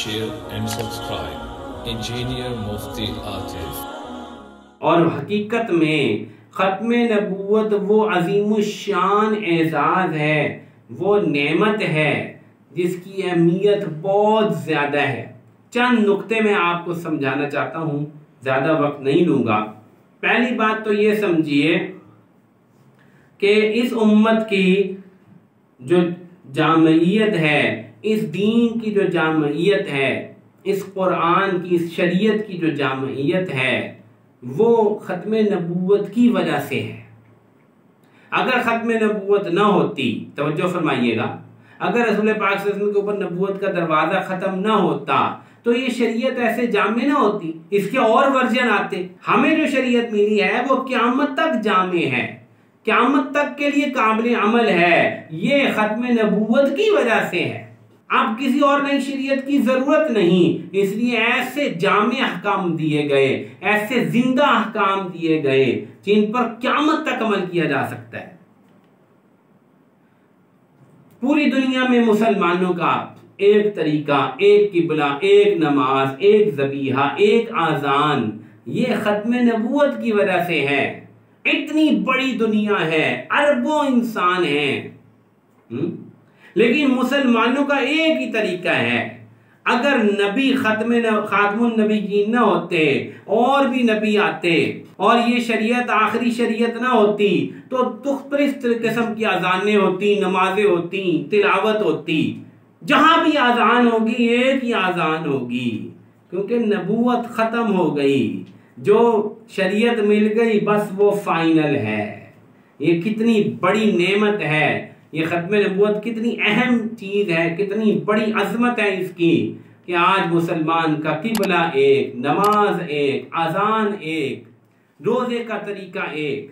share and subscribe. Engineer Mufti Atif. اور حقیقت میں ختم نبوت وہ عظیم الشان اعزاز ہے، وہ نعمت ہے جس کی اہمیت بہت زیادہ ہے۔ چند نقطے میں آپ کو سمجھانا چاہتا ہوں، زیادہ وقت نہیں لوں گا۔ پہلی بات تو یہ سمجھیے کہ اس امت کی جو جامعیت ہے، اس دین کی جو جامعیت ہے، اس قرآن کی، اس شریعت کی جو جامعیت ہے، وہ ختم نبوت کی وجہ سے ہے۔ اگر ختم نبوت نہ ہوتی، توجہ فرمائیے گا، اگر رسول پاک صلی اللہ علیہ وسلم کے اوپر نبوت کا دروازہ ختم نہ ہوتا تو یہ شریعت ایسے جامع نہ ہوتی، اس کے اور ورژن آتے۔ ہمیں جو شریعت ملی ہے وہ قیامت تک جامع ہے، قیامت تک کے لیے قابل عمل ہے، یہ ختم نبوت کی وجہ سے ہے۔ اب کسی اور نئی شریعت کی ضرورت نہیں، اس لیے ایسے جامع احکام دیے گئے، ایسے زندہ احکام دیے گئے جن پر قیامت تک عمل کیا جا سکتا ہے۔ پوری دنیا میں مسلمانوں کا ایک طریقہ، ایک قبلہ، ایک نماز، ایک ذبیحہ، ایک آذان، یہ ختم نبوت کی وجہ سے ہے۔ اتنی بڑی دنیا ہے، اربوں انسان ہیں، لیکن مسلمانوں کا ایک ہی طریقہ ہے۔ اگر نبی خاتم النبیین نہ ہوتے اور بھی نبی آتے اور یہ شریعت آخری شریعت نہ ہوتی تو مختلف قسم کی اذانیں ہوتی، نمازیں ہوتی، تلاوت ہوتی، جہاں بھی اذان ہوگی ایک ہی اذان ہوگی، کیونکہ نبوت ختم ہو گئی، جو شریعت مل گئی بس وہ فائنل ہے۔ یہ کتنی بڑی نعمت ہے، یہ ختم نبوت کتنی اہم چیز ہے، کتنی بڑی عظمت ہے اس کی کہ آج مسلمان کا قبلہ ایک، نماز ایک، اذان ایک، روزے کا طریقہ ایک۔